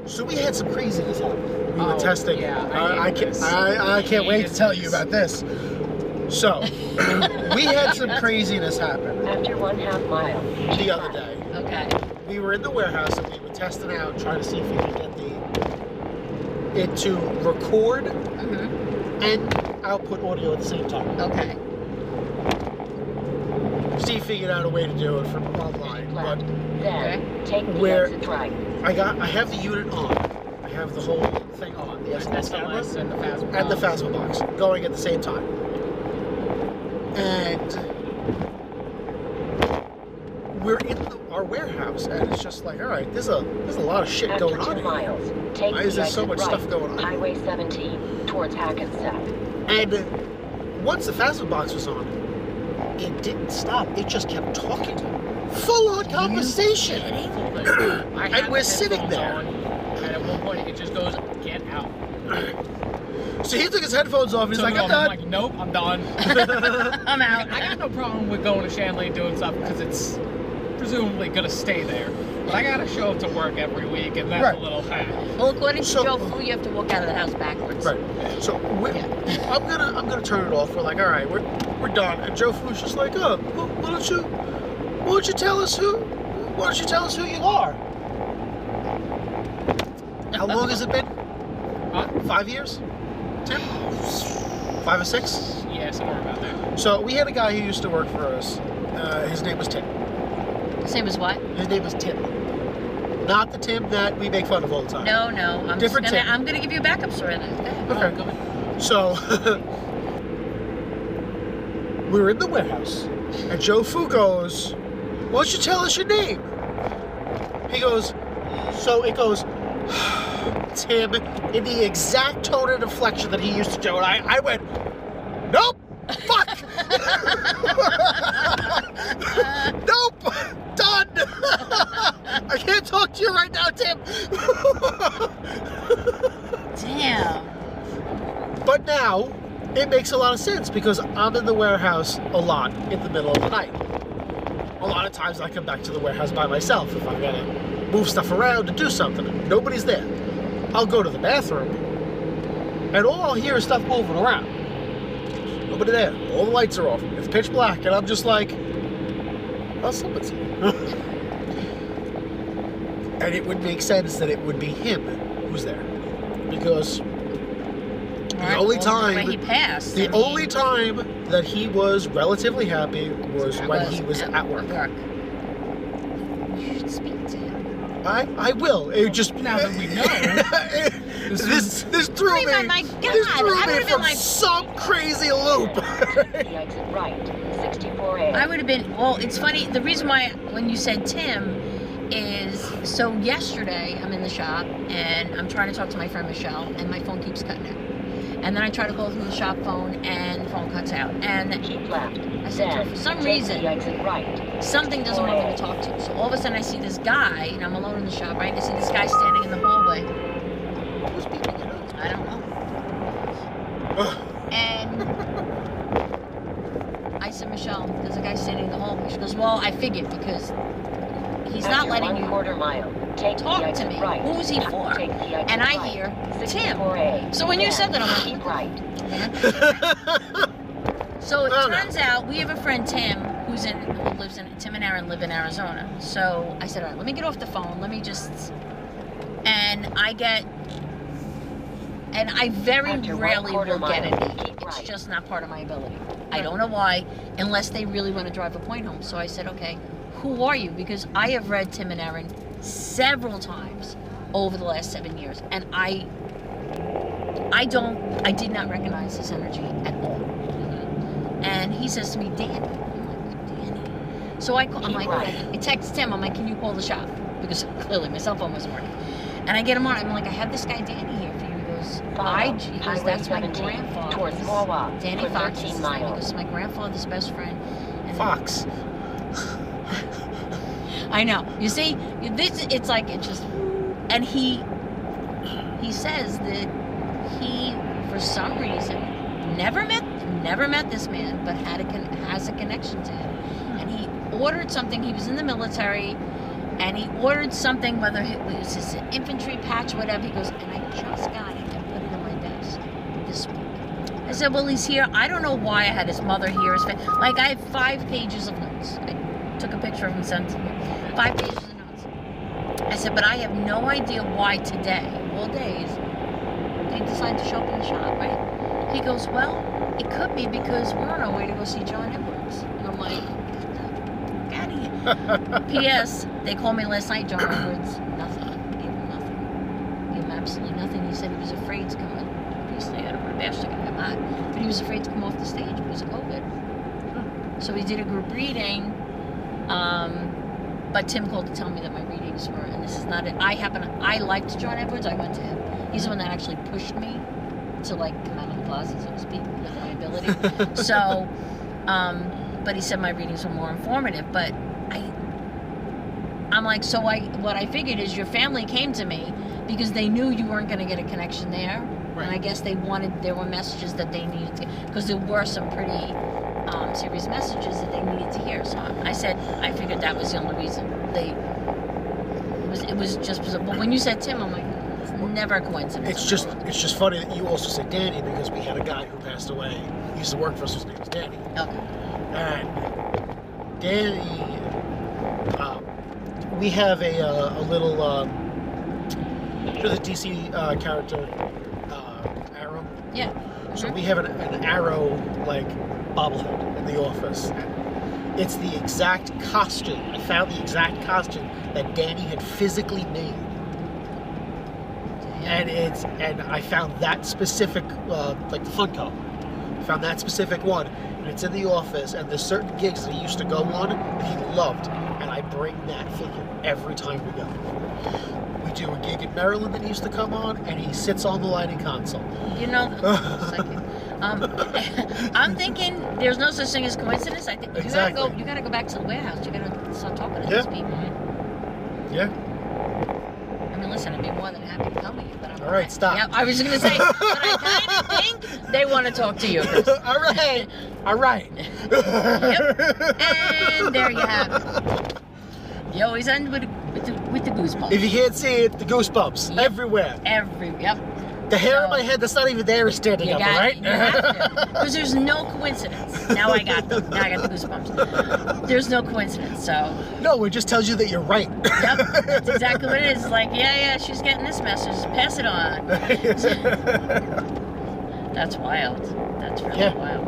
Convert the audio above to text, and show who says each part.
Speaker 1: So we had some craziness happen. We were testing.
Speaker 2: Yeah,
Speaker 1: I can't wait to tell you about this. So, we had some craziness happen.
Speaker 3: After 1/2 mile.
Speaker 1: The other day.
Speaker 4: Okay.
Speaker 1: We were in the warehouse and we were testing out, trying to see if we could get it to record and output audio at the same time.
Speaker 4: Okay.
Speaker 1: Steve figured out a way to do it from online, but
Speaker 3: then take the
Speaker 1: where
Speaker 3: exit right.
Speaker 1: I have the unit on. I have the whole thing on, the SMS camera
Speaker 2: and the Phasma
Speaker 1: and the Phasma box going at the same time. And we're in our warehouse, and it's just like, all right, there's a lot of shit
Speaker 3: After
Speaker 1: going on
Speaker 3: 2
Speaker 1: here.
Speaker 3: miles, take
Speaker 1: Why is
Speaker 3: the
Speaker 1: there so
Speaker 3: exit
Speaker 1: much
Speaker 3: right.
Speaker 1: stuff going on?
Speaker 3: Highway 17 towards Hackensack.
Speaker 1: And once the Phasma box was on, it didn't stop. It just kept talking. Full-on conversation. And we're sitting there.
Speaker 2: And at one point it just goes, get out.
Speaker 1: So he took his headphones off and he's like, I'm done.
Speaker 2: I'm like, nope, I'm done.
Speaker 4: I'm out.
Speaker 2: I got no problem with going to Shanley and doing stuff because it's presumably going to stay there. But I got to show up to work every week, and that's a little high.
Speaker 4: Well, according to Joe Fu, you have to walk out of the house backwards.
Speaker 1: Right. So I'm gonna turn it off. We're like, all right, we're done. And Joe Fu's just like, oh, well, why don't you tell us who you are? How long has it been? 5 years? 10? 5 or 6?
Speaker 2: Yeah, somewhere about there.
Speaker 1: So we had a guy who used to work for us. His name was Tim.
Speaker 4: Same as what?
Speaker 1: His name was Tim. Not the Tim that we make fun of all the time.
Speaker 4: No.
Speaker 1: Different Tim.
Speaker 4: I'm gonna give you a backup story then.
Speaker 1: Okay. So we're in the warehouse, and Joe Fu goes, "Why don't you tell us your name?" He goes, so it goes, Tim, in the exact tone and inflection that he used to do, and I went, nope, fuck, nope, done. I can't talk to you right now, Tim.
Speaker 4: Damn.
Speaker 1: But now, it makes a lot of sense because I'm in the warehouse a lot in the middle of the night. A lot of times I come back to the warehouse by myself if I've got to move stuff around to do something. Nobody's there. I'll go to the bathroom, and all I'll hear is stuff moving around. Nobody there. All the lights are off. It's pitch black, and I'm just like, oh, someone's here. And it would make sense that it would be him who's there. Because the only time that he was relatively happy was when he was at work.
Speaker 4: You should speak to him.
Speaker 1: I will. It just
Speaker 2: now that we know.
Speaker 1: this threw me.
Speaker 4: My God,
Speaker 1: this threw
Speaker 4: I
Speaker 1: me
Speaker 4: would have
Speaker 1: from
Speaker 4: been like
Speaker 1: some crazy loop.
Speaker 3: The exit right, 64A.
Speaker 4: I would have been. Well, it's funny. The reason why when you said Tim is so yesterday I'm in the shop and I'm trying to talk to my friend Michelle and my phone keeps cutting out. And then I try to call through the shop phone and the phone cuts out. And
Speaker 3: keep left.
Speaker 4: I said to her, for some reason,
Speaker 3: the exit right.
Speaker 4: something doesn't want me to talk to. So all of a sudden I see this guy, and I'm alone in the shop, right? And I see this guy standing in the hallway.
Speaker 1: Who's beeping it out?
Speaker 4: I don't know. And I said, Michelle, there's a guy standing in the hallway. She goes, well, I figured because he's not letting you talk to me.
Speaker 3: Right.
Speaker 4: Who's he for? And I hear Tim. So when you said that, I'm like, so it turns out we have a friend Tim who lives in Tim and Aaron live in Arizona. So I said, all right, let me get off the phone. Let me just, and I very rarely will get it. It's just not part of my ability. I don't know why, unless they really want to drive a point home. So I said, okay, who are you? Because I have read Tim and Aaron several times over the last 7 years, and I did not recognize his energy at all. And he says to me, Danny. I'm like, Danny. So I text Tim. I'm like, can you call the shop? Because clearly my cell phone wasn't working. And I get him on. I'm like, I have this guy Danny here for you. He goes, he goes, that's my grandfather.
Speaker 3: Towards Morwa.
Speaker 4: Danny Fox. He goes, my grandfather's best friend. And
Speaker 1: Fox.
Speaker 4: I know. You see, it's like it just. And he says that he, for some reason, never met this man, but has a connection to him. And he ordered something. He was in the military, and he ordered something, whether it was his infantry attached, whatever. He goes, and I just got it and put it in my desk this week. I said, well, he's here. I don't know why I had his mother here. Like, I have 5 pages of notes. I took a picture of him and sent it to me. 5 pages of notes. I said, but I have no idea why today, all days, they decided to show up in the shop, right? He goes, well, it could be because we're on our way to go see John Edwards. And I'm like, get out of here. P.S. They called me last night, John Edwards. Nothing. Gave him nothing. Gave him absolutely nothing. He said he was afraid to come in. Obviously, I don't want to bash the guy. I'm not. But he was afraid to come off the stage because of COVID. So he did a group reading. But Tim called to tell me that my readings were, and this is not it. I liked John Edwards. I went to him. He's the one that actually pushed me to like come out of the closet, so to speak, with my ability. So, but he said my readings were more informative. But I'm like, so what I figured is your family came to me because they knew you weren't going to get a connection there. Right. And I guess there were messages that they needed to, because there were some pretty serious messages that they needed to hear. So I said, I figured that was the only reason. It was just, but when you said Tim, I'm like, it's never a coincidence.
Speaker 1: It's just funny that you also said Danny, because we had a guy who passed away. He used to work for us. His name was Danny.
Speaker 4: Okay.
Speaker 1: And Danny, we have a little, sure the DC character, Arrow?
Speaker 4: Yeah.
Speaker 1: So we have an Arrow, like, bobblehead in the office. It's the exact costume. I found the exact costume that Danny had physically made. And I found that specific, like the Funko. I found that specific one. And it's in the office, and there's certain gigs that he used to go on that he loved. And I bring that figure every time we go. We do a gig in Maryland that he used to come on, and he sits on the lighting console.
Speaker 4: You know, I'm thinking there's no such thing as coincidence. I think
Speaker 1: Exactly.
Speaker 4: you gotta go back to the warehouse. You gotta start talking to these people.
Speaker 1: Yeah.
Speaker 4: I mean, listen, I'd be more than happy to come with you, but I'm
Speaker 1: All right, stop.
Speaker 4: Yeah, I was gonna say, but I kind of think they want to talk to you. Chris.
Speaker 1: All right.
Speaker 4: Yep. And there you have it. You always end with the goosebumps.
Speaker 1: If you can't see it, the goosebumps everywhere.
Speaker 4: Yep.
Speaker 1: The hair on my head that's not even there is standing up, right?
Speaker 4: You have to. Because there's no coincidence. Now I got them. Now I got the goosebumps. There's no coincidence, so.
Speaker 1: No, it just tells you that you're right.
Speaker 4: Yep, that's exactly what it is. It's like, yeah, she's getting this message. Pass it on. That's wild. That's really wild.